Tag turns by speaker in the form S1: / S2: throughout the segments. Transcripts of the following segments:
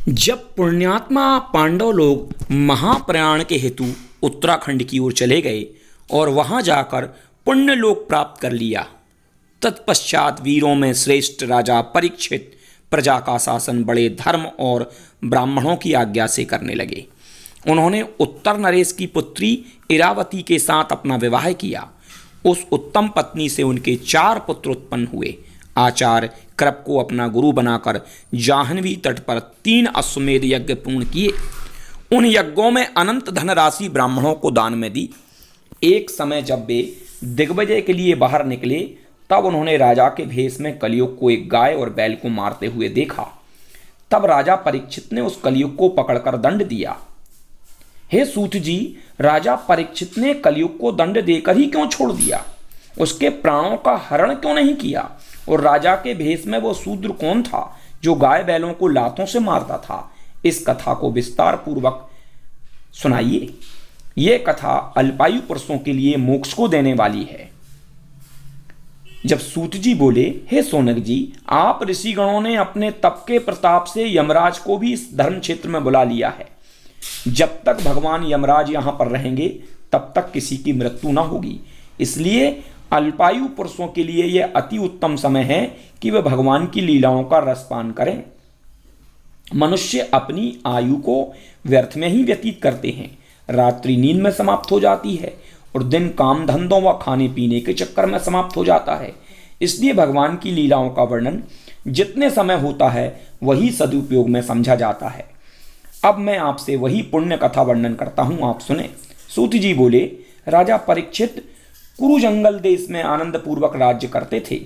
S1: जब पुण्यात्मा पांडव लोग महाप्रयाण के हेतु उत्तराखंड की ओर चले गए और वहां जाकर पुण्य लोक प्राप्त कर लिया, तत्पश्चात वीरों में श्रेष्ठ राजा परीक्षित प्रजा का शासन बड़े धर्म और ब्राह्मणों की आज्ञा से करने लगे। उन्होंने उत्तर नरेश की पुत्री इरावती के साथ अपना विवाह किया। उस उत्तम पत्नी से उनके 4 पुत्र उत्पन्न हुए। आचार्य कृप को अपना गुरु बनाकर जाह्नवी तट पर 3 अश्वमेध यज्ञ पूर्ण किए। उन यज्ञों में अनंत धनराशि ब्राह्मणों को दान में दी। एक समय जब वे दिग्विजय के लिए बाहर निकले, तब उन्होंने राजा के भेष में कलयुग को एक गाय और बैल को मारते हुए देखा। तब राजा परीक्षित ने उस कलयुग को पकड़कर दंड दिया। हे सूत जी, राजा परीक्षित ने कलयुग को दंड देकर ही क्यों छोड़ दिया? उसके प्राणों का हरण क्यों नहीं किया? और राजा के भेष में वो शूद्र कौन था जो गाय बैलों को लातों से मारता था? इस कथा को विस्तार पूर्वक सुनाइए। ये कथा अल्पायु पुरुषों के लिए मोक्ष को देने वाली है। जब सूत जी बोले, हे सोनक जी, आप ऋषिगणों ने अपने तप के प्रताप से यमराज को भी इस धर्म क्षेत्र में बुला लिया है। जब तक भगवान यमराज यहां पर रहेंगे, तब तक किसी की मृत्यु ना होगी। इसलिए अल्पायु पुरुषों के लिए यह अति उत्तम समय है कि वे भगवान की लीलाओं का रसपान करें। मनुष्य अपनी आयु को व्यर्थ में ही व्यतीत करते हैं। रात्रि नींद में समाप्त हो जाती है और दिन काम धंधों व खाने पीने के चक्कर में समाप्त हो जाता है। इसलिए भगवान की लीलाओं का वर्णन जितने समय होता है वही सदुपयोग में समझा जाता है। अब मैं आपसे वही पुण्य कथा वर्णन करता हूं, आप सुने। सूत जी बोले, राजा परीक्षित कुरु जंगल देश में आनंद पूर्वक राज्य करते थे।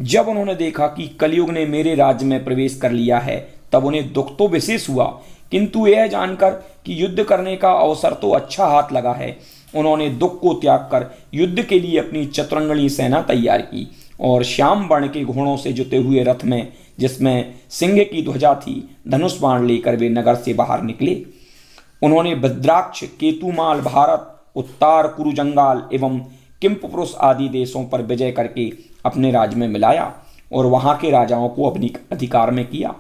S1: जब उन्होंने देखा कि कलयुग ने मेरे राज्य में प्रवेश कर लिया है, तब उन्हें दुख तो विशेष हुआ, किंतु यह जानकर कि युद्ध करने का अवसर तो अच्छा हाथ लगा है, उन्होंने दुख को त्याग कर युद्ध के लिए अपनी चतुरंगणी सेना तैयार की और श्याम वर्ण के घोड़ों से जुते हुए रथ में, जिसमें सिंह की ध्वजा थी, धनुष बाण लेकर वे नगर से बाहर निकले। उन्होंने भद्राक्ष, केतुमाल, भारत, उत्तार कुरु जंगाल एवं किम्पुरुष आदि देशों पर विजय करके अपने राज्य में मिलाया और वहां के राजाओं को अपनी अधिकार में किया।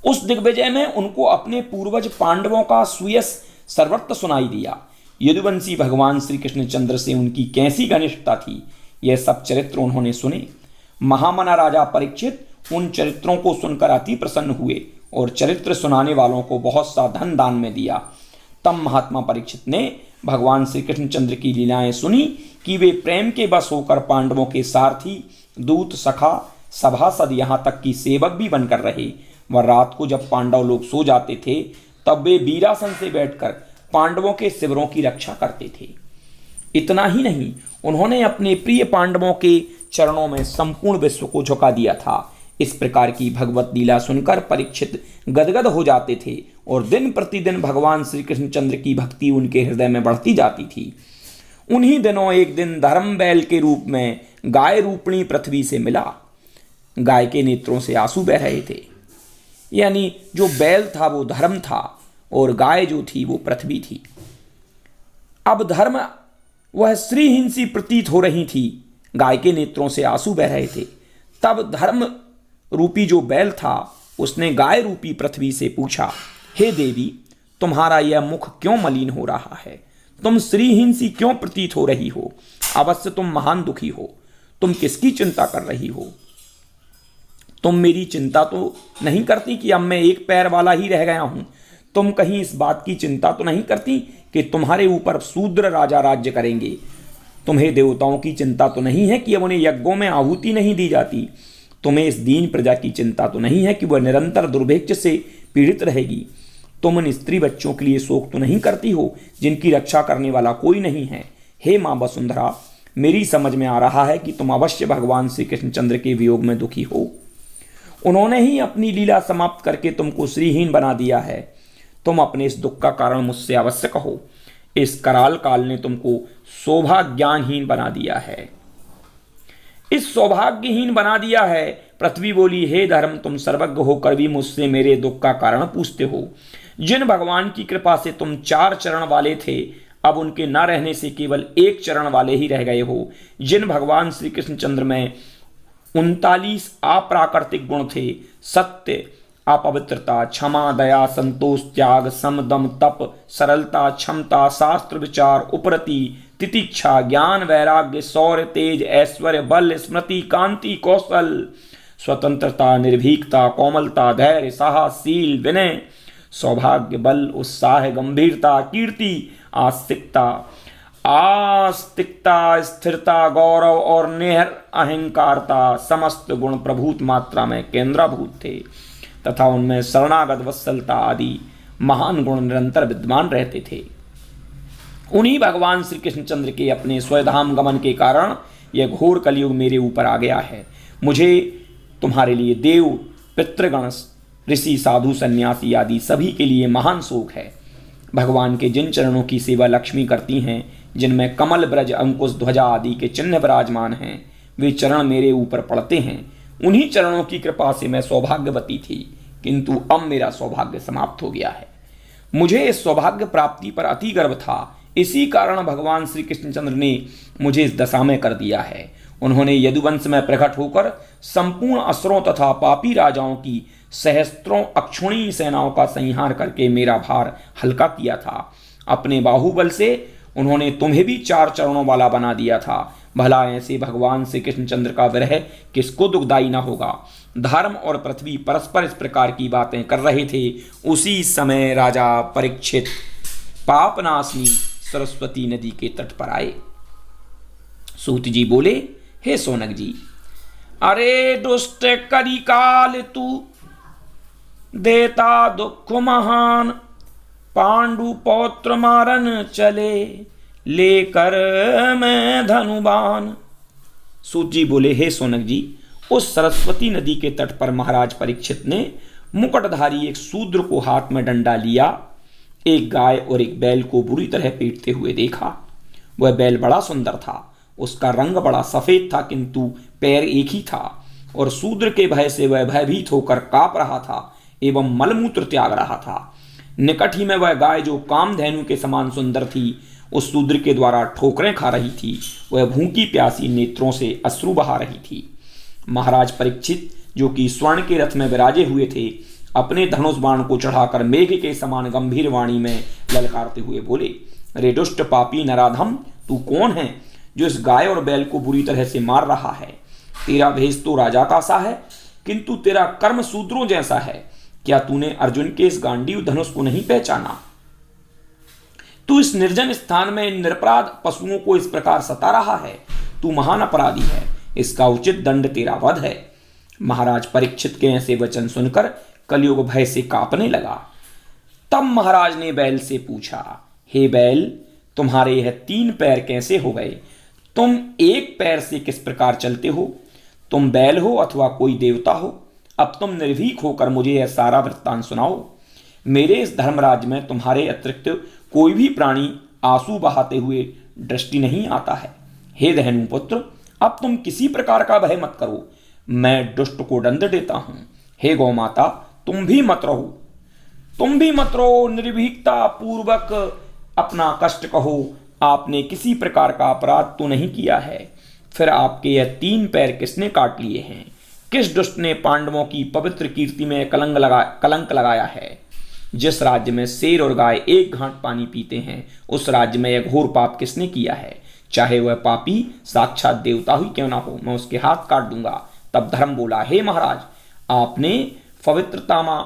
S1: उस दिग्विजय में उनको अपने पूर्वज पांडवों का सुयश सर्वत्र सुनाई दिया। यदुवंशी भगवान श्री कृष्णचंद्र से उनकी कैसी घनिष्ठता थी, यह सब चरित्र उन्होंने सुने। महामना राजा परीक्षित उन चरित्रों को सुनकर अति प्रसन्न हुए और चरित्र सुनाने वालों को बहुत सा धन दान में दिया। तब महात्मा परीक्षित ने भगवान श्री कृष्णचंद्र की लीलाएं सुनी कि वे प्रेम के बस होकर पांडवों के सारथी, दूत, सखा, सभासद, यहाँ तक कि सेवक भी बनकर रहे। वह रात को जब पांडव लोग सो जाते थे, तब वे वीरासन से बैठकर पांडवों के शिविरों की रक्षा करते थे। इतना ही नहीं, उन्होंने अपने प्रिय पांडवों के चरणों में संपूर्ण विश्व को झुका दिया था। इस प्रकार की भगवत लीला सुनकर परीक्षित गदगद हो जाते थे और दिन प्रतिदिन भगवान श्री कृष्णचंद्र की भक्ति उनके हृदय में बढ़ती जाती थी। उन्हीं दिनों एक दिन धर्म बैल के रूप में गाय रूपणी पृथ्वी से मिला। गाय के नेत्रों से आंसू बह रहे थे। यानी जो बैल था वो धर्म था और गाय जो थी वो पृथ्वी थी। अब धर्म वह श्रीहीन सी प्रतीत हो रही थी, गाय के नेत्रों से आंसू बह रहे थे। तब धर्म रूपी जो बैल था, उसने गाय रूपी पृथ्वी से पूछा, हे देवी, तुम्हारा यह मुख क्यों मलिन हो रहा है? तुम श्रीहीन सी क्यों प्रतीत हो रही हो? अवश्य तुम महान दुखी हो। तुम किसकी चिंता कर रही हो? तुम मेरी चिंता तो नहीं करती कि अब मैं एक पैर वाला ही रह गया हूं? तुम कहीं इस बात की चिंता तो नहीं करती कि तुम्हारे ऊपर शूद्र राजा राज्य करेंगे? तुम्हें देवताओं की चिंता तो नहीं है कि अब उन्हें यज्ञों में आहुति नहीं दी जाती? तुम्हें इस दीन प्रजा की चिंता तो नहीं है कि वह निरंतर दुर्भिक्ष से पीड़ित रहेगी? तुम उन स्त्री बच्चों के लिए शोक तो नहीं करती हो जिनकी रक्षा करने वाला कोई नहीं है? हे माँ वसुंधरा, मेरी समझ में आ रहा है कि तुम अवश्य भगवान श्री कृष्णचंद्र के वियोग में दुखी हो। उन्होंने ही अपनी लीला समाप्त करके तुमको श्रीहीन बना दिया है। तुम अपने इस दुख का कारण मुझसे अवश्य कहो। इस कराल काल ने तुमको सौभाग्यहीन बना दिया है। इस सौभाग्यहीन बना दिया है। पृथ्वी बोली, हे धर्म, तुम सर्वज्ञ होकर भी मुझसे मेरे दुख का कारण पूछते हो। जिन भगवान की कृपा से तुम 4 चरण वाले थे, अब उनके न रहने से केवल 1 चरण वाले ही रह गए हो। जिन भगवान श्री कृष्णचंद्र में 39 अप्राकृतिक गुण थे, सत्य, अपवित्रता, क्षमा, दया, संतोष, त्याग, सम, दम, तप, सरलता, क्षमता, शास्त्र विचार, उपरति, तितिक्षा, ज्ञान, वैराग्य, शौर्य, तेज, ऐश्वर्य, बल, स्मृति, कांति, कौशल, स्वतंत्रता, निर्भीकता, कोमलता, धैर्य, साहस, शील, विनय, सौभाग्य, बल, उत्साह, गंभीरता, कीर्ति, आस्तिकता, स्थिरता, गौरव और निहर अहंकारता, समस्त गुण प्रभूत मात्रा में केंद्राभूत थे तथा उनमें शरणागत वत्सलता आदि महान गुण निरंतर विद्यमान रहते थे। उन्हीं भगवान श्री कृष्णचंद्र के अपने स्वधाम गमन के कारण यह घोर कलयुग मेरे ऊपर आ गया है। मुझे तुम्हारे लिए देव, पितृगण, ऋषि, साधु, सन्यासी आदि सभी के लिए महान शोक है। भगवान के जिन चरणों की सेवा लक्ष्मी करती हैं, जिनमें कमल, ब्रज, अंकुश, ध्वजा आदि के चिन्ह विराजमान हैं, वे चरण मेरे ऊपर पड़ते हैं। उन्हीं चरणों की कृपा से मैं सौभाग्यवती थी, किंतु अब मेरा सौभाग्य समाप्त हो गया है। मुझे इस सौभाग्य प्राप्ति पर अति गर्व था, इसी कारण भगवान श्री कृष्णचंद्र ने मुझे इस दशा में कर दिया है। उन्होंने यदुवंश में प्रकट होकर संपूर्ण असुरों तथा पापी राजाओं की सहस्त्रों अक्षुणी सेनाओं का संहार करके मेरा भार हल्का किया था। अपने बाहुबल से उन्होंने तुम्हें भी 4 चरणों वाला बना दिया था। भला ऐसे भगवान श्री कृष्णचंद्र का विरह किसको दुखदाई न होगा। धर्म और पृथ्वी परस्पर इस प्रकार की बातें कर रहे थे। उसी समय राजा परीक्षित पापनाशनी सरस्वती नदी के तट पर आए। सूत जी बोले, हे सोनक जी, अरे दुष्ट करिकाल तू देता दुख महान, पांडु पौत्र मारन चले लेकर मैं धनुबान। सूत जी बोले, हे सोनक जी, उस सरस्वती नदी के तट पर महाराज परीक्षित ने मुकुटधारी एक शूद्र को हाथ में डंडा लिया, एक गाय और एक बैल को बुरी तरह पीटते हुए देखा। वह बैल बड़ा सुंदर था, उसका रंग बड़ा सफेद था, किंतु पैर एक ही था, और शूद्र के भय से वह भयभीत होकर कांप रहा था एवं मलमूत्र त्याग रहा था। निकट ही में वह गाय, जो कामधेनु के समान सुंदर थी, उस शूद्र के द्वारा ठोकरें खा रही थी। वह भूखी प्यासी नेत्रों से अश्रु बहा रही थी। महाराज परीक्षित, जो कि स्वर्ण के रथ में विराजे हुए थे, अपने धनुष बाण को चढ़ाकर मेघ के समान गंभीर वाणी में ललकारते हुए बोले, रे दुष्ट पापी नराधम, तू कौन है जो इस गाय और बैल को बुरी तरह से मार रहा है? तेरा भेष तो राजा का सा है, किंतु तेरा कर्म शूद्रों जैसा है। क्या तूने अर्जुन के इस गांडीव धनुष को नहीं पहचाना? तू इस निर्जन स्थान में निरपराध पशुओं को इस प्रकार सता रहा है। तू महान अपराधी है, इसका उचित दंड तेरा वध है। महाराज परीक्षित के ऐसे वचन सुनकर कलयुग भय से कांपने लगा। तब महाराज ने बैल से पूछा, हे बैल, तुम्हारे यह 3 पैर कैसे हो गए? तुम एक पैर से किस प्रकार चलते हो? तुम बैल हो अथवा कोई देवता हो? अब तुम निर्भीक होकर मुझे यह सारा वृत्तांत सुनाओ। मेरे इस धर्मराज में तुम्हारे अतिरिक्त कोई भी प्राणी आंसू बहाते हुए दृष्टि नहीं आता है। हे धनुपुत्र, अब तुम किसी प्रकार का भय मत करो, मैं दुष्ट को दंड देता हूं। हे गौ माता, तुम भी मत रहो, निर्भीकता पूर्वक अपना कष्ट कहो। आपने किसी प्रकार का अपराध तो नहीं किया है। फिर आपके यह 3 पैर किसने काट लिए हैं? किस दुष्ट ने पांडवों की पवित्र कीर्ति में कलंक लगाया है? जिस राज्य में शेर और गाय एक घाट पानी पीते हैं, उस राज्य में यह घोर पाप किसने किया है? चाहे वह पापी साक्षात देवता ही क्यों ना हो, मैं उसके हाथ काट दूंगा। तब धर्म बोला, हे महाराज, आपने पवित्रतामा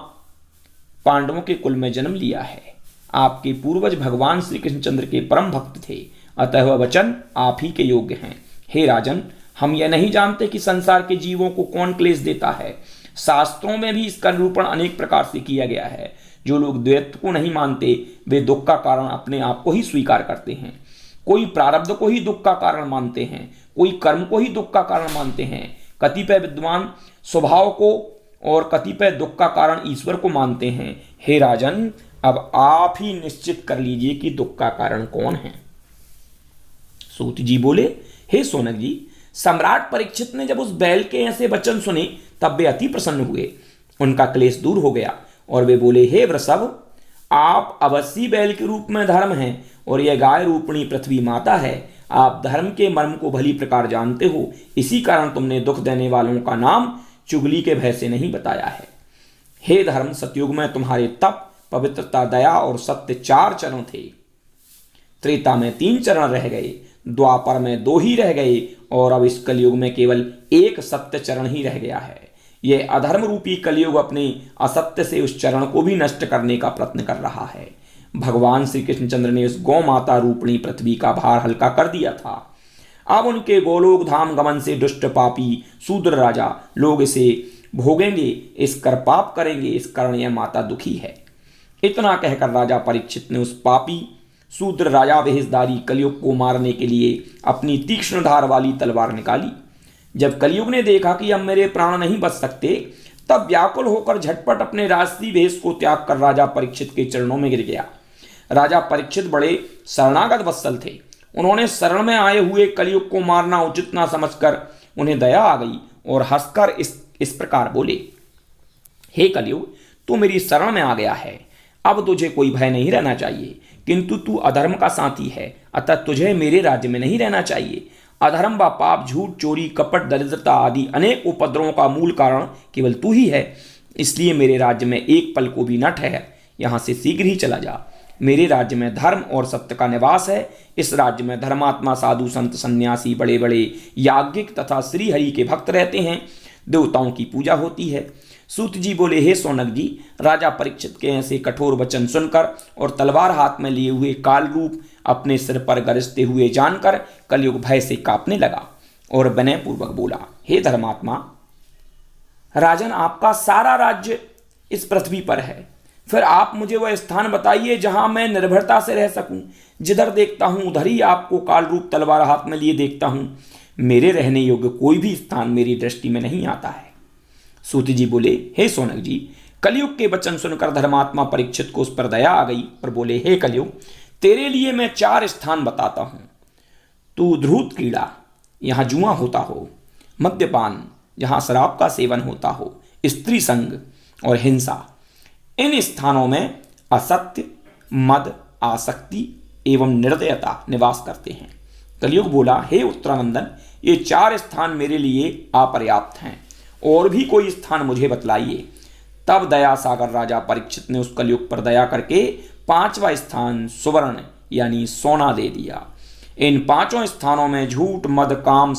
S1: पांडवों के कुल में जन्म लिया है। आपके पूर्वज भगवान श्री कृष्णचंद्र के परम भक्त थे, अतः वह वचन आप ही के योग्य हैं। हे राजन, हम यह नहीं जानते कि संसार के जीवों को कौन क्लेश देता है। शास्त्रों में भी इसका निरूपण अनेक प्रकार से किया गया है। जो लोग द्वैत को नहीं मानते, वे दुख का कारण अपने आप को ही स्वीकार करते हैं। कोई प्रारब्ध को ही दुख का कारण मानते हैं, कोई कर्म को ही दुख का कारण मानते हैं। कतिपय विद्वान स्वभाव को और कतिपय दुख का कारण ईश्वर को मानते हैं। हे राजन, अब आप ही निश्चित कर लीजिए कि दुख का कारण कौन है। सूत जी बोले, हे सोनक जी, सम्राट परीक्षित ने जब उस बैल के ऐसे वचन सुने, तब वे अति प्रसन्न हुए। उनका क्लेश दूर हो गया और वे बोले, हे वृषभ, आप अवश्य बैल के रूप में धर्म हैं और यह गाय रूपणी पृथ्वी माता है। आप धर्म के मर्म को भली प्रकार जानते हो, इसी कारण तुमने दुख देने वालों का नाम चुगली के भय से नहीं बताया है। हे धर्म, सतयुग में तुम्हारे तप, पवित्रता, दया और सत्य 4 चरण थे। त्रेता में 3 चरण रह गए, द्वापर में 2 ही रह गए और अब इस कलयुग में केवल 1 सत्य चरण ही रह गया है। यह अधर्म रूपी कलयुग अपने असत्य से उस चरण को भी नष्ट करने का प्रयत्न कर रहा है। भगवान श्री कृष्णचंद्र ने उस गौ माता रूपणी पृथ्वी का भार हल्का कर दिया था। अब उनके गोलोक धाम गमन से दुष्ट पापी शूद्र राजा लोग इसे भोगेंगे, इस कर पाप करेंगे, इस कारण यह माता दुखी है। इतना कहकर राजा परीक्षित ने उस पापी शूद्र राजा भेषधारी कलयुग को मारने के लिए अपनी तीक्ष्ण धार वाली तलवार निकाली। जब कलयुग ने देखा कि अब मेरे प्राण नहीं बच सकते, तब व्याकुल होकर झटपट अपने राजसी भेष को त्याग कर राजा परीक्षित के चरणों में गिर गया। राजा परीक्षित बड़े शरणागत वत्सल थे। उन्होंने शरण में आए हुए कलयुग को मारना उचित ना समझकर उन्हें दया आ गई और हंसकर इस प्रकार बोले, हे कलयुग, तू मेरी शरण में आ गया है, अब तुझे कोई भय नहीं रहना चाहिए, किंतु तू अधर्म का साथी है, अतः तुझे मेरे राज्य में नहीं रहना चाहिए। अधर्म व पाप, झूठ, चोरी, कपट, दरिद्रता आदि अनेक उपद्रवों का मूल कारण केवल तू ही है। इसलिए मेरे राज्य में एक पल को भी न ठहर, यहाँ से शीघ्र ही चला जा। मेरे राज्य में धर्म और सत्य का निवास है। इस राज्य में धर्मात्मा, साधु, संत, सन्यासी, बड़े बड़े याज्ञिक तथा श्री हरि के भक्त रहते हैं। देवताओं की पूजा होती है। सूत जी बोले, हे सौनक जी, राजा परीक्षित के ऐसे कठोर वचन सुनकर और तलवार हाथ में लिए हुए काल रूप अपने सिर पर गरजते हुए जानकर कलयुग भय से कांपने लगा और विनय पूर्वक बोला, हे धर्मात्मा, राजन, आपका सारा राज्य इस पृथ्वी पर है, फिर आप मुझे वह स्थान बताइए जहां मैं निर्भरता से रह सकूं। जिधर देखता हूं उधर ही आपको काल रूप तलवार हाथ में लिए देखता हूं। मेरे रहने योग्य कोई भी स्थान मेरी दृष्टि में नहीं आता है। सूत जी बोले, हे सौनक जी, कलयुग के वचन सुनकर धर्मात्मा परीक्षित को उस पर दया आ गई और बोले, हे कलयुग, तेरे लिए मैं 4 स्थान बताता हूं। तू ध्रुत क्रीड़ा, यहां जुआ होता हो, मद्यपान, जहां शराब का सेवन होता हो, स्त्री संग और हिंसा, इन स्थानों में असत्य, मद, आसक्ति एवं निर्दयता निवास करते हैं। कलयुग बोला, हे उत्तरानंदन, ये 4 स्थान मेरे लिए अपर्याप्त हैं, और भी कोई स्थान मुझे बतलाइए। तब दया सागर राजा परीक्षित ने उस कलयुग पर दया करके 5वां स्थान सुवर्ण यानी सोना दे दिया। इन 5 स्थानों में झूठ, मद, काम,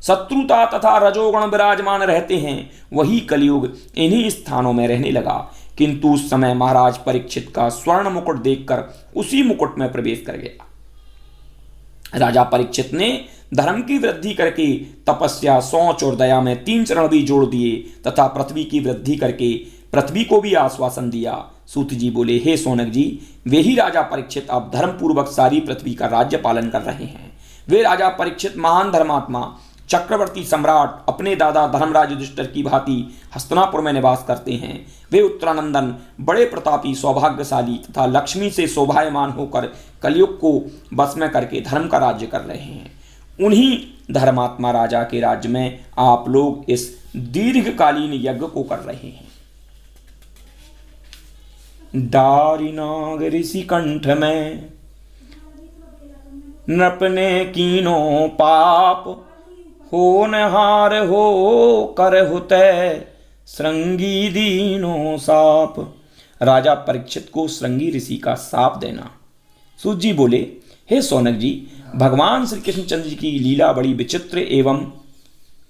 S1: शत्रुता तथा रजोगुण विराजमान रहते हैं। वही कलयुग इन्हीं स्थानों में रहने लगा। किंतु उस समय महाराज परीक्षित का स्वर्ण मुकुट देखकर उसी मुकुट में प्रवेश कर गया। राजा परीक्षित ने धर्म की वृद्धि करके तपस्या, शौच और दया में 3 चरण भी जोड़ दिए तथा पृथ्वी की वृद्धि करके पृथ्वी को भी आश्वासन दिया। सूत जी बोले, हे सौनक जी, वे ही राजा परीक्षित अब धर्म पूर्वक सारी पृथ्वी का राज्य पालन कर रहे हैं। वे राजा परीक्षित महान धर्मात्मा, चक्रवर्ती सम्राट, अपने दादा धर्मराज युधिष्ठिर की भांति हस्तिनापुर में निवास करते हैं। वे उत्तरानंदन बड़े प्रतापी, सौभाग्यशाली तथा लक्ष्मी से शोभायमान होकर कलयुग को बस में करके धर्म का राज्य कर रहे हैं। उन्हीं धर्मात्मा राजा के राज्य में आप लोग इस दीर्घकालीन यज्ञ को कर रहे हैं। दारिनाग ऋषि कंठ में नृपने कीनो पाप, हो नहार हो कर होते श्रृंगी दीनो साप। राजा परीक्षित को श्रृंगी ऋषि का साप देना। सूत जी बोले, हे सौनक जी, भगवान श्री कृष्णचंद्र जी की लीला बड़ी विचित्र एवं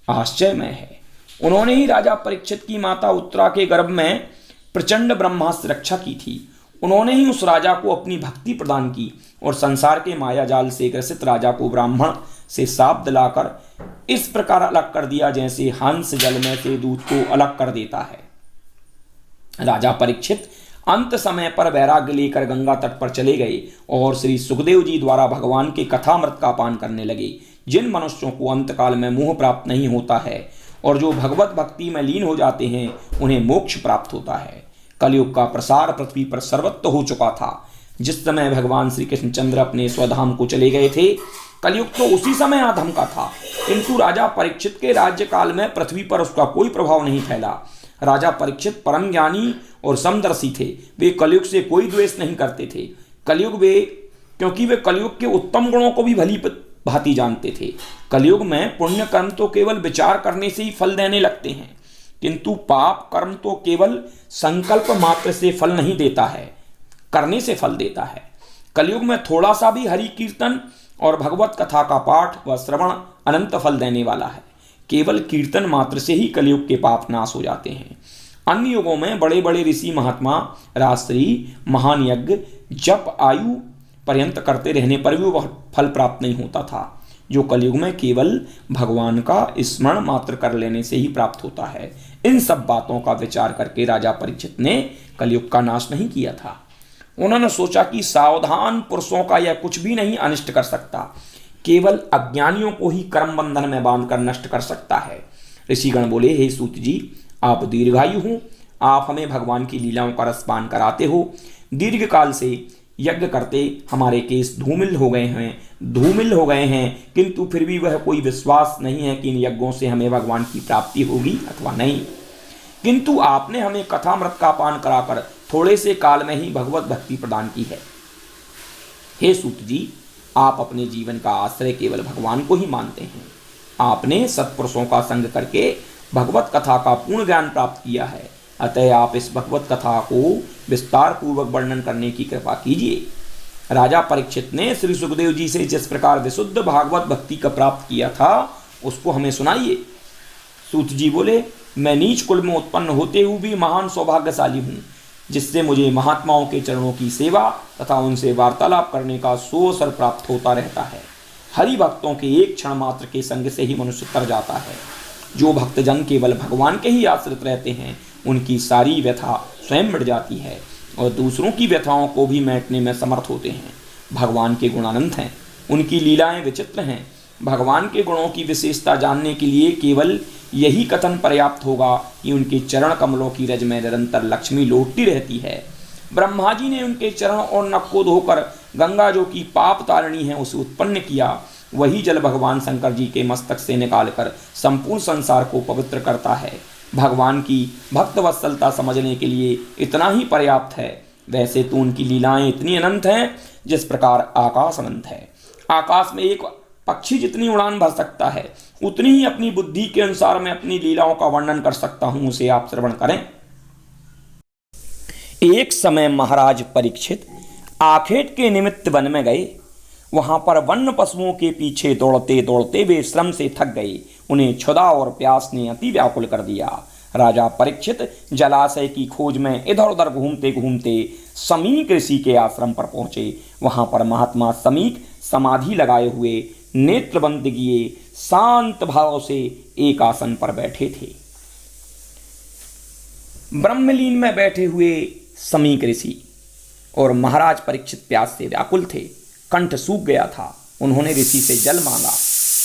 S1: आश्चर्यमय है। उन्होंने ही राजा परीक्षित की माता उत्तरा के गर्भ में प्रचंड ब्रह्मास्त्र रक्षा की थी। उन्होंने ही उस राजा को अपनी भक्ति प्रदान की और संसार के माया जाल से ग्रसित राजा को ब्राह्मण से साप दिलाकर इस प्रकार अलग कर दिया जैसे हंस जल में से दूध को अलग कर देता है। राजा परीक्षित अंत समय पर वैराग्य लेकर गंगा तट पर चले गए और श्री सुखदेव जी द्वारा भगवान के कथामृत का पान करने लगे। जिन मनुष्यों को अंतकाल में मोह प्राप्त नहीं होता है और जो भगवत भक्ति में लीन हो जाते हैं, उन्हें मोक्ष प्राप्त होता है। कलयुग का प्रसार पृथ्वी पर सर्वत्र हो चुका था। जिस समय भगवान श्री कृष्णचंद्र अपने स्वधाम को चले गए थे, कलयुग तो उसी समय अधम का था, किंतु राजा परीक्षित के राज्य काल में पृथ्वी पर उसका कोई प्रभाव नहीं फैला। राजा परीक्षित परम ज्ञानी और समदर्शी थे। वे कलयुग से कोई द्वेष नहीं करते थे। क्योंकि वे कलयुग के उत्तम गुणों को भी भली भांति जानते थे। कलयुग में पुण्य कर्म तो केवल विचार करने से ही फल देने लगते हैं। किंतु पाप कर्म तो केवल संकल्प मात्र से फल नहीं देता है, करने से फल देता है। कलयुग में थोड़ा सा भी हरि कीर्तन और भगवत कथा का पाठ व श्रवण अनंत फल देने वाला है। केवल कीर्तन मात्र से ही कलयुग के पाप नाश हो जाते हैं। अन्य युगों में बड़े बड़े ऋषि महात्मा राजश्री महान यज्ञ जप आयु पर्यंत करते रहने पर भी वह फल प्राप्त नहीं होता था, जो कलयुग में केवल भगवान का स्मरण मात्र कर लेने से ही प्राप्त होता है। इन सब बातों का विचार करके राजा परीक्षित ने कलयुग का नाश नहीं किया था। उन्होंने सोचा कि सावधान पुरुषों का यह कुछ भी नहीं अनिष्ट कर सकता, केवल अज्ञानियों को ही कर्म बंधन में बांधकर नष्ट कर सकता है। ऋषिगण बोले, हे सूत जी, आप दीर्घायु हो, आप हमें भगवान की लीलाओं का रसपान कराते हो। दीर्घ काल से यज्ञ करते हमारे केस धूमिल हो गए हैं, किंतु फिर भी वह कोई विश्वास नहीं है कि इन यज्ञों से हमें भगवान की प्राप्ति होगी अथवा नहीं। किंतु आपने हमें कथामृत का पान कराकर थोड़े से काल में ही भगवत भक्ति प्रदान की है। हे सूत जी, आप अपने जीवन का आश्रय केवल भगवान को ही मानते हैं। आपने सत्पुरुषों का संग करके भगवत कथा का पूर्ण ज्ञान प्राप्त किया है, अतः आप इस भगवत कथा को विस्तार पूर्वक वर्णन करने की कृपा कीजिए। राजा परीक्षित ने श्री सुखदेव जी से जिस प्रकार विशुद्ध भागवत भक्ति का प्राप्त किया था उसको हमें सुनाइए। सूत जी बोले, मैं नीच कुल में उत्पन्न होते हुए भी महान सौभाग्यशाली हूँ, जिससे मुझे महात्माओं के चरणों की सेवा तथा उनसे वार्तालाप करने का सुअवसर प्राप्त होता रहता है। हरि भक्तों के एक क्षण मात्र के संग से ही मनुष्य तर जाता है। जो भक्तजन केवल भगवान के ही आश्रित रहते हैं, उनकी सारी व्यथा स्वयं मिट जाती है और दूसरों की व्यथाओं को भी मैटने में समर्थ होते हैं। भगवान के गुण अनंत हैं, उनकी लीलाएं विचित्र हैं। भगवान के गुणों की विशेषता जानने के लिए केवल यही कथन पर्याप्त होगा कि उनके चरण कमलों की रज में निरंतर लक्ष्मी लौटती रहती है। ब्रह्मा जी ने उनके चरण और नख को धोकर गंगा, जो कि पाप तारिणी है, उसे उत्पन्न किया। वही जल भगवान शंकर जी के मस्तक से निकालकर संपूर्ण संसार को पवित्र करता है। भगवान की भक्त वत्सलता समझने के लिए इतना ही पर्याप्त है। वैसे तो उनकी लीलाएं इतनी अनंत हैं जिस प्रकार आकाश अनंत है। आकाश में एक पक्षी जितनी उड़ान भर सकता है, उतनी ही अपनी बुद्धि के अनुसार मैं अपनी लीलाओं का वर्णन कर सकता हूं, उसे आप श्रवण करें। एक समय महाराज परीक्षित आखेट के निमित्त वन में गए। वहां पर वन्य पशुओं के पीछे दौड़ते दौड़ते वे श्रम से थक गए। उन्हें क्षुधा और प्यास ने अति व्याकुल कर दिया। राजा परीक्षित जलाशय की खोज में इधर उधर घूमते घूमते समीक ऋषि के आश्रम पर पहुंचे। वहां पर महात्मा समीक समाधि लगाए हुए नेत्रबंद किए शांत भाव से एक आसन पर बैठे थे। ब्रह्मलीन में बैठे हुए समीक ऋषि और महाराज परीक्षित प्यास से व्याकुल थे। कंठ सूख गया था। उन्होंने ऋषि से जल मांगा,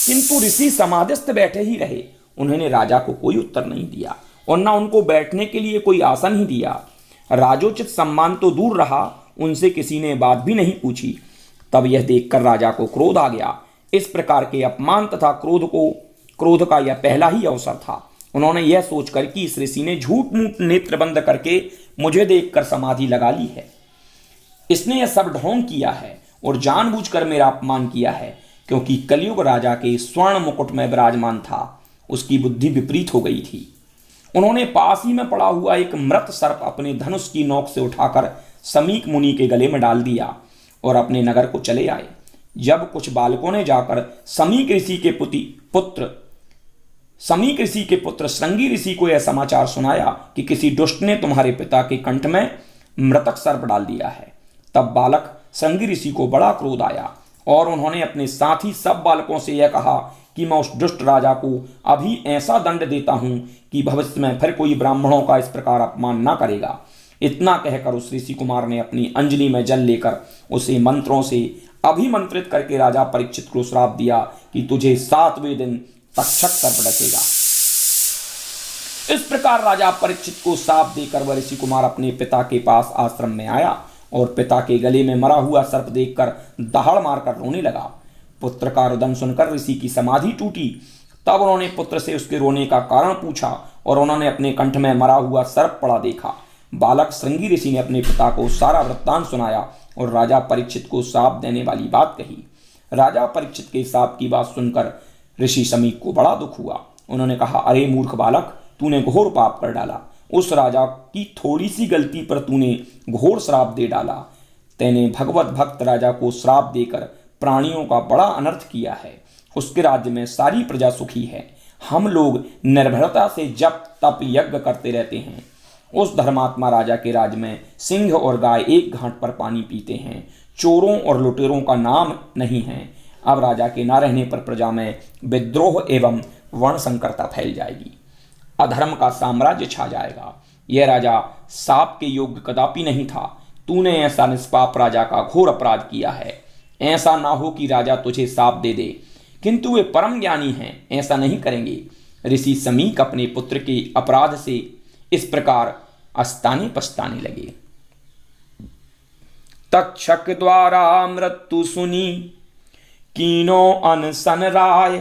S1: किंतु ऋषि समाधिस्थ बैठे ही रहे। उन्होंने राजा को कोई उत्तर नहीं दिया और न उनको बैठने के लिए कोई आसन ही दिया। राजोचित सम्मान तो दूर रहा, उनसे किसी ने बात भी नहीं पूछी। तब यह देखकर राजा को क्रोध आ गया। इस प्रकार के अपमान तथा क्रोध का यह पहला ही अवसर था। उन्होंने यह सोचकर कि इस ऋषि ने झूठ मूठ नेत्र बंद करके मुझे देखकर समाधि लगा ली है, इसने यह सब ढोंग किया है और जानबूझकर मेरा अपमान किया है। क्योंकि कलयुग राजा के स्वर्ण मुकुट में विराजमान था, उसकी बुद्धि विपरीत हो गई थी। उन्होंने पास ही में पड़ा हुआ एक मृत सर्प अपने धनुष की नोक से उठाकर समीक मुनि के गले में डाल दिया और अपने नगर को चले आए। जब कुछ बालकों ने जाकर समीक ऋषि के पुत्र श्रृंगी ऋषि को यह समाचार सुनाया कि किसी दुष्ट ने तुम्हारे पिता के कंठ में मृतक सर्प डाल दिया है, तब बालक श्रृंगी ऋषि को बड़ा क्रोध आया और उन्होंने अपने साथी सब बालकों से यह कहा कि मैं उस दुष्ट राजा को अभी ऐसा दंड देता हूं कि भविष्य में फिर कोई ब्राह्मणों का इस प्रकार अपमान ना करेगा। इतना कहकर उस ऋषि कुमार ने अपनी अंजलि में जल लेकर उसे मंत्रों से अभिमंत्रित करके राजा परीक्षित को श्राप दिया कि तुझे 7वें दिन तक्षक सर्प डसेगा। इस प्रकार राजा परीक्षित को शाप देकर वह ऋषि कुमार अपने पिता के पास आश्रम में आया और पिता के गले में मरा हुआ सर्प देखकर दहाड़ मारकर रोने लगा। पुत्र का रुदन सुनकर ऋषि की समाधि टूटी। तब उन्होंने पुत्र से उसके रोने का कारण पूछा और उन्होंने अपने कंठ में मरा हुआ सर्प पड़ा देखा। बालक श्रृंगी ऋषि ने अपने पिता को सारा वृत्तांत सुनाया और राजा परीक्षित को शाप देने वाली बात कही। राजा परीक्षित के शाप की बात सुनकर ऋषि समीक को बड़ा दुख हुआ। उन्होंने कहा, अरे मूर्ख बालक, तूने घोर पाप कर डाला। उस राजा की थोड़ी सी गलती पर तूने घोर श्राप दे डाला। तैने भगवत भक्त राजा को श्राप देकर प्राणियों का बड़ा अनर्थ किया है। उसके राज्य में सारी प्रजा सुखी है। हम लोग निर्भरता से जप तप यज्ञ करते रहते हैं। उस धर्मात्मा राजा के राज्य में सिंह और गाय एक घाट पर पानी पीते हैं। चोरों और लुटेरों का नाम नहीं है। अब राजा के न रहने पर प्रजा में विद्रोह एवं वर्ण संकरता फैल जाएगी। अधर्म का साम्राज्य छा जाएगा। यह राजा साप के योग्य कदापि नहीं था। तूने ऐसा निष्पाप राजा का घोर अपराध किया है। ऐसा ना हो कि राजा तुझे साप दे दे, किंतु वे परम ज्ञानी हैं, ऐसा नहीं करेंगे। ऋषि समीक अपने पुत्र के अपराध से इस प्रकार अस्ताने पछताने लगे। तक्षक द्वारा मृत्यु सुनी, कीनो अनसन राय,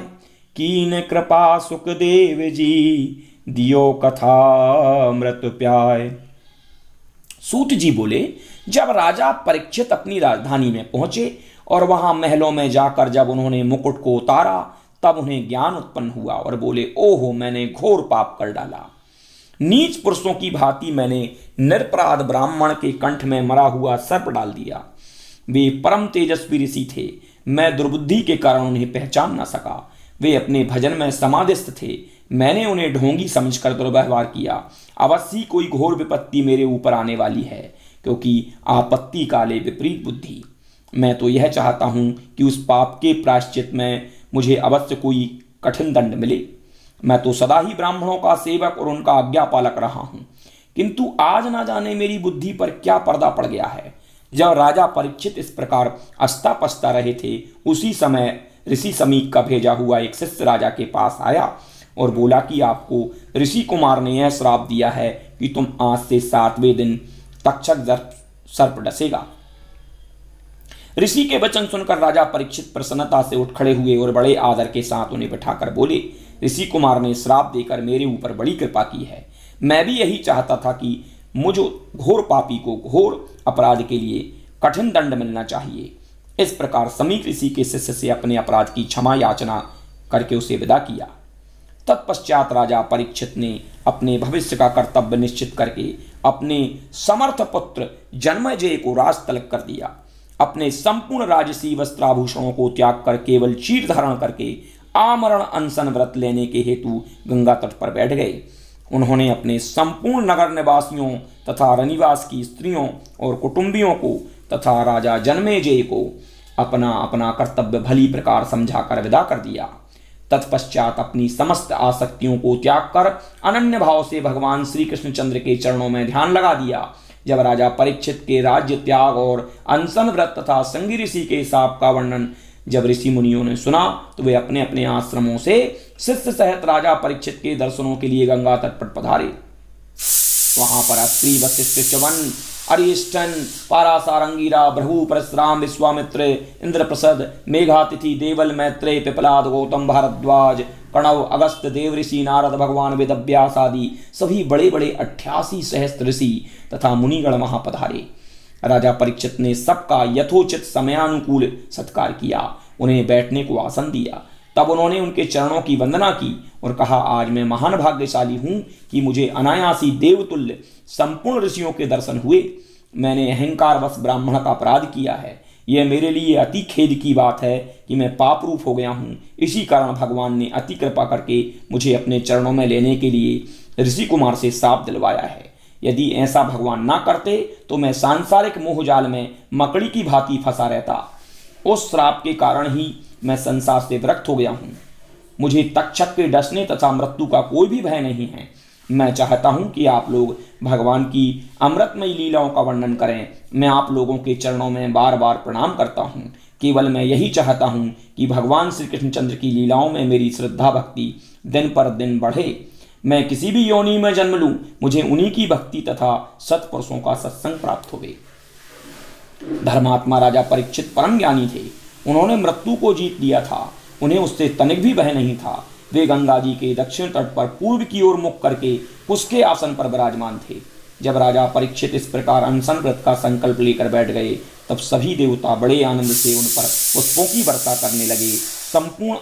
S1: कीन कृपा सुखदेव जी, दियो कथा मृत्यु प्याय। सूत जी बोले, जब राजा परीक्षित अपनी राजधानी में पहुंचे और वहां महलों में जाकर जब उन्होंने मुकुट को उतारा, तब उन्हें ज्ञान उत्पन्न हुआ और बोले, ओहो, मैंने घोर पाप कर डाला। नीच पुरुषों की भांति मैंने निरपराध ब्राह्मण के कंठ में मरा हुआ सर्प डाल दिया। वे परम तेजस्वी ऋषि थे। मैं दुर्बुद्धि के कारण उन्हें पहचान न सका। वे अपने भजन में समाधिस्थ थे। मैंने उन्हें ढोंगी समझकर दुर्व्यवहार किया। अवश्य कोई घोर विपत्ति मेरे ऊपर आने वाली है, क्योंकि आपत्ति काले विपरीत बुद्धि। मैं तो यह चाहता हूं कि उस पाप के प्रायश्चित में मुझे अवश्य कोई कठिन दंड मिले। मैं तो सदा ही ब्राह्मणों का सेवक और उनका आज्ञा पालक रहा हूं, किंतु आज ना जाने मेरी बुद्धि पर क्या पर्दा पड़ गया है। जब राजा परीक्षित इस प्रकार अस्ता पछता रहे थे, उसी समय ऋषि समीक का भेजा हुआ एक शिष्य राजा के पास आया और बोला कि आपको ऋषि कुमार ने यह श्राप दिया है कि तुम आज से 7वें दिन तक्षक सर्प डसेगा। ऋषि के वचन सुनकर राजा परीक्षित प्रसन्नता से उठ खड़े हुए और बड़े आदर के साथ उन्हें बिठाकर बोले, ऋषि कुमार ने श्राप देकर मेरे ऊपर बड़ी कृपा की है। मैं भी यही चाहता था कि मुझ घोर पापी को घोर अपराध के लिए कठिन दंड मिलना चाहिए। इस प्रकार समीक ऋषि के शिष्य से अपने अपराध की क्षमा याचना करके उसे विदा किया। तत्पश्चात राजा परीक्षित ने अपने भविष्य का कर्तव्य निश्चित करके अपने समर्थ पुत्र जन्मेजय को राज तलक कर दिया। अपने संपूर्ण राजसी वस्त्राभूषणों को त्याग कर केवल चीर धारण करके आमरण अनशन व्रत लेने के हेतु गंगा तट पर बैठ गए। उन्होंने अपने संपूर्ण नगर निवासियों तथा रनिवास की स्त्रियों और कुटुंबियों को तथा राजा जन्मेजय को अपना अपना कर्तव्य भली प्रकार समझाकर विदा कर दिया। तत्पश्चात अपनी समस्त आसक्तियों को त्याग कर अनन्य भाव से भगवान श्री कृष्णचंद्र के चरणों में ध्यान लगा दिया। जब राजा परीक्षित के राज्य त्याग और अनशन व्रत तथा संगी ऋषि के शाप का वर्णन जब ऋषि मुनियों ने सुना, तो वे अपने अपने आश्रमों से शिष्य सहित राजा परीक्षित के दर्शनों के लिए गंगा तट पर पधारे। वहां पर अत्रि, वशिष्ठ, च्यवन, अरिष्टन, पारासारंगीरा, भृगु, परशुराम, विश्वामित्र, इंद्रप्रसद, मेघातिथि, देवल, मैत्रेय, पिपलाद, गौतम, भारद्वाज, कणव, अगस्त, देवऋषि, नारद, भगवान वेदव्यास आदि सभी बड़े बड़े 88 सहस्त्र ऋषि तथा मुनिगण वहां पधारे। राजा परीक्षित ने सबका यथोचित समयानुकूल सत्कार किया, उन्हें बैठने को आसन दिया। तब उन्होंने उनके चरणों की वंदना की और कहा, आज मैं महान भाग्यशाली हूं कि मुझे अनायासी देवतुल्य संपूर्ण ऋषियों के दर्शन हुए। मैंने अहंकारवश ब्राह्मण का अपराध किया है। यह मेरे लिए अति खेद की बात है कि मैं पाप रूप हो गया हूँ। इसी कारण भगवान ने अति कृपा करके मुझे अपने चरणों में लेने के लिए ऋषि कुमार से शाप दिलवाया है। यदि ऐसा भगवान ना करते तो मैं सांसारिक मोहजाल में मकड़ी की भांति फंसा रहता। उस श्राप के कारण ही मैं संसार से विरक्त हो गया हूँ। मुझे तक्षक के डसने तथा मृत्यु का कोई भी भय नहीं है। मैं चाहता हूँ कि आप लोग भगवान की अमृतमयी लीलाओं का वर्णन करें। मैं आप लोगों के चरणों में बार बार प्रणाम करता हूँ। केवल मैं यही चाहता हूँ कि भगवान श्री कृष्णचंद्र की लीलाओं में मेरी श्रद्धा भक्ति दिन पर दिन बढ़े। मैं किसी भी योनि में जन्म लूँ, मुझे उन्हीं की भक्ति तथा सत्पुरुषों का सत्संग प्राप्त होवे। धर्मात्मा राजा परीक्षित परम ज्ञानी थे। उन्होंने मृत्यु को जीत लिया था। उन्हें उससे तनिक भी भय नहीं था। वे गंगा जी के दक्षिण तट पर पूर्व की ओर मुख करके उसके आसन पर विराजमान थे। जब राजा परीक्षित इस प्रकार अनशन व्रत का संकल्प लेकर बैठ गए, तब सभी देवता बड़े आनंद से उन पर पुष्पों की वर्षा करने लगे। संपूर्ण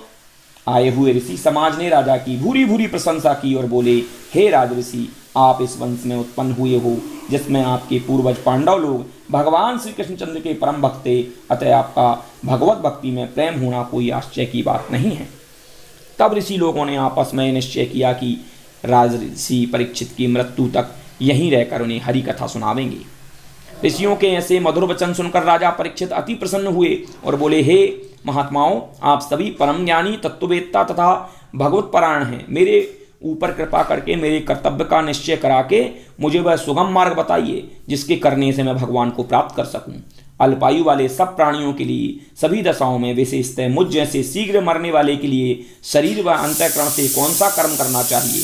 S1: आए हुए ऋषि समाज ने राजा की भूरी भूरी प्रशंसा की और बोले, हे राजऋषि, आप इस वंश में उत्पन्न हुए हो जिसमें आपके पूर्वज पांडव लोग भगवान श्री कृष्णचंद्र के परम भक्त थे, अतः आपका भगवत भक्ति में प्रेम होना कोई आश्चर्य की बात नहीं है। तब ऋषि लोगों ने आपस में निश्चय किया कि राजऋषि परीक्षित की मृत्यु तक यहीं रहकर उन्हें हरि कथा सुनावेंगे। ऋषियों के ऐसे मधुर वचन सुनकर राजा परीक्षित अति प्रसन्न हुए और बोले, हे महात्माओं, आप सभी परम ज्ञानी, तत्ववेत्ता तथा भगवत परायण हैं। मेरे ऊपर कृपा करके मेरे कर्तव्य का निश्चय करा के मुझे वह सुगम मार्ग बताइए जिसके करने से मैं भगवान को प्राप्त कर सकूं। अल्पायु वाले सब प्राणियों के लिए सभी दशाओं में, विशेषतः मुझ जैसे शीघ्र मरने वाले के लिए शरीर व अंतःकरण से कौन सा कर्म करना चाहिए।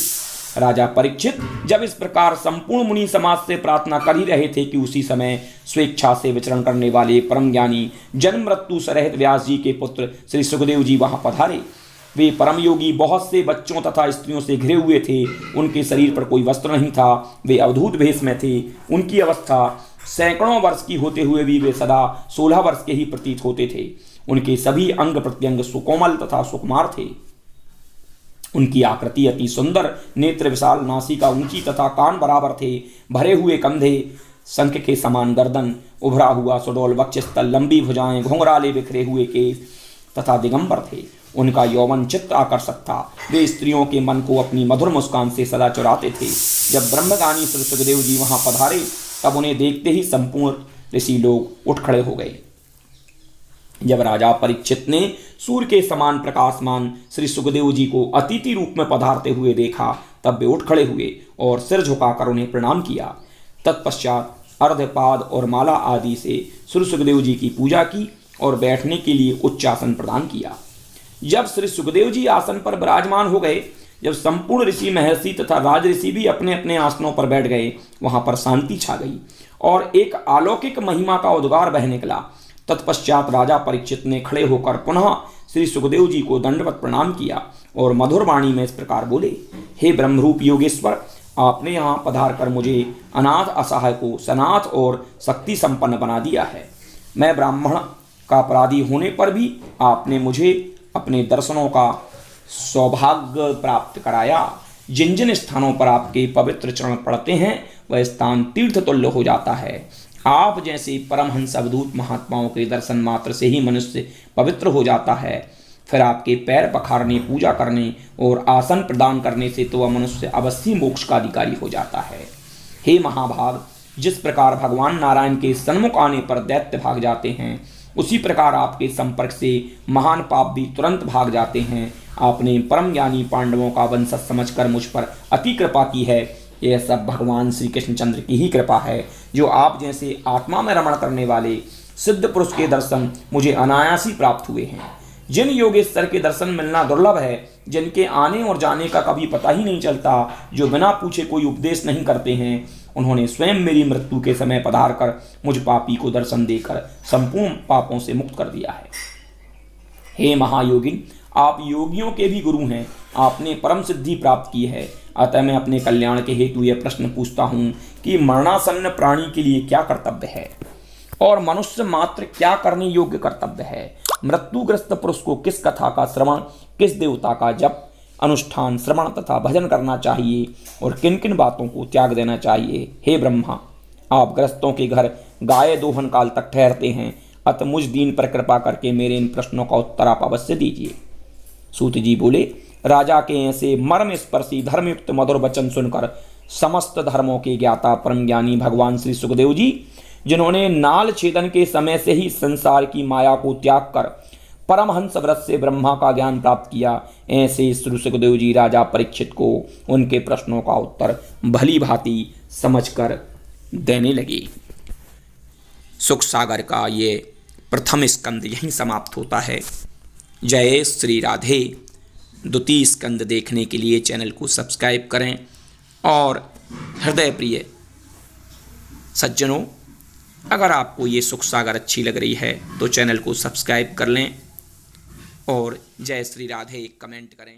S1: राजा परीक्षित जब इस प्रकार संपूर्ण मुनि समाज से प्रार्थना कर ही रहे थे कि उसी समय स्वेच्छा से विचरण करने वाले परम ज्ञानी जन्म मृत्यु सरहित व्यास जी के पुत्र श्री सुखदेव जी वहां पधारे। वे परम योगी बहुत से बच्चों तथा स्त्रियों से घिरे हुए थे। उनके शरीर पर कोई वस्त्र नहीं था। वे अवधूत भेष में थे। उनकी अवस्था सैकड़ों वर्ष की होते हुए भी वे सदा 16 वर्ष के ही प्रतीत होते थे। उनके सभी अंग प्रत्यंग सुकोमल तथा सुकुमार थे। उनकी आकृति अति सुंदर, नेत्र विशाल, नासिका ऊंची तथा कान बराबर थे। भरे हुए कंधे, शंख के समान गर्दन, उभरा हुआ सुडौल वक्षस्थल, लंबी भुजाएं, घुंघराले बिखरे हुए केस तथा दिगंबर थे। उनका यौवन चित्त आकर्षक था। वे स्त्रियों के मन को अपनी मधुर मुस्कान से सदा चुराते थे। जब ब्रह्मगानी श्री सुखदेव जी वहां पधारे तब उन्हें देखते ही संपूर्ण ऋषि लोग उठ खड़े हो गए। जब राजा परीक्षित ने सूर्य के समान प्रकाशमान श्री सुखदेव जी को अतिथि रूप में पधारते हुए देखा तब वे उठ खड़े हुए और सिर झुकाकर उन्हें प्रणाम किया। तत्पश्चात अर्धपाद और माला आदि से श्री सुखदेव जी की पूजा की और बैठने के लिए उच्च आसन प्रदान किया। जब श्री सुखदेव जी आसन पर विराजमान हो गए, जब संपूर्ण ऋषि, महर्षि तथा राजऋषि भी अपने अपने आसनों पर बैठ गए, वहां पर शांति छा गई और एक अलौकिक महिमा का उद्गार बह निकला। तत्पश्चात राजा परीक्षित ने खड़े होकर पुनः श्री सुखदेव जी को दंडवत प्रणाम किया और मधुर वाणी में इस प्रकार बोले, हे ब्रह्मरूप योगेश्वर, आपने यहाँ पधार कर मुझे अनाथ असहाय को सनाथ और शक्ति संपन्न बना दिया है। मैं ब्राह्मण का अपराधी होने पर भी आपने मुझे अपने दर्शनों का सौभाग्य प्राप्त कराया। जिन जिन स्थानों पर आपके पवित्र चरण पड़ते हैं वह स्थान तीर्थ तुल्य हो जाता है। आप जैसे परमहंस अवधूत महात्माओं के दर्शन मात्र से ही मनुष्य पवित्र हो जाता है। फिर आपके पैर पखारने, पूजा करने और आसन प्रदान करने से तो वह मनुष्य अवश्य मोक्ष का अधिकारी हो जाता है। हे महाभाग, जिस प्रकार भगवान नारायण के सन्मुख आने पर दैत्य भाग जाते हैं, उसी प्रकार आपके संपर्क से महान पाप भी तुरंत भाग जाते हैं। आपने परम ज्ञानी पांडवों का वंशज समझकर मुझ पर अति कृपा की है। यह सब भगवान श्री कृष्णचंद्र की ही कृपा है, जो आप जैसे आत्मा में रमण करने वाले सिद्ध पुरुष के दर्शन मुझे अनायास ही प्राप्त हुए हैं। जिन योगेश्वर के दर्शन मिलना दुर्लभ है, जिनके आने और जाने का कभी पता ही नहीं चलता, जो बिना पूछे कोई उपदेश नहीं करते हैं, उन्होंने स्वयं मेरी मृत्यु के समय पधार कर मुझ पापी को दर्शन देकर संपूर्ण पापों से मुक्त कर दिया है। हे महायोगिन, आप योगियों के भी गुरु हैं। आपने परम सिद्धि प्राप्त की है। अतः मैं अपने कल्याण के हेतु यह प्रश्न पूछता हूँ कि मरणासन्न प्राणी के लिए क्या कर्तव्य है और मनुष्य मात्र क्या करने योग्य कर्तव्य है। मृत्युग्रस्त पुरुष को किस कथा का श्रवण, किस देवता का जप, अनुष्ठान, श्रवण तथा भजन करना चाहिए और किन किन बातों को त्याग देना चाहिए। हे ब्रह्मा, आप ग्रस्तों के घर गाय दोहन काल तक ठहरते हैं, अतः मुझ दीन पर कृपा करके मेरे इन प्रश्नों का उत्तर आप अवश्य दीजिए। सूत जी बोले, राजा के ऐसे मर्म स्पर्शी धर्मयुक्त मधुर वचन सुनकर समस्त धर्मों के ज्ञाता परम ज्ञानी भगवान श्री सुखदेव जी, जिन्होंने नाल छेदन के समय से ही संसार की माया को त्याग कर परमहंस व्रत से ब्रह्मा का ज्ञान प्राप्त किया, ऐसे श्री सुखदेव जी राजा परीक्षित को उनके प्रश्नों का उत्तर भली भांति समझकर देने लगे। सुख सागर का ये प्रथम स्कंद यहीं समाप्त होता है। जय श्री राधे। द्वितीय स्कंद देखने के लिए चैनल को सब्सक्राइब करें और हृदय प्रिय सज्जनों, अगर आपको ये सुख सागर अच्छी लग रही है तो चैनल को सब्सक्राइब कर लें और जय श्री राधे कमेंट करें।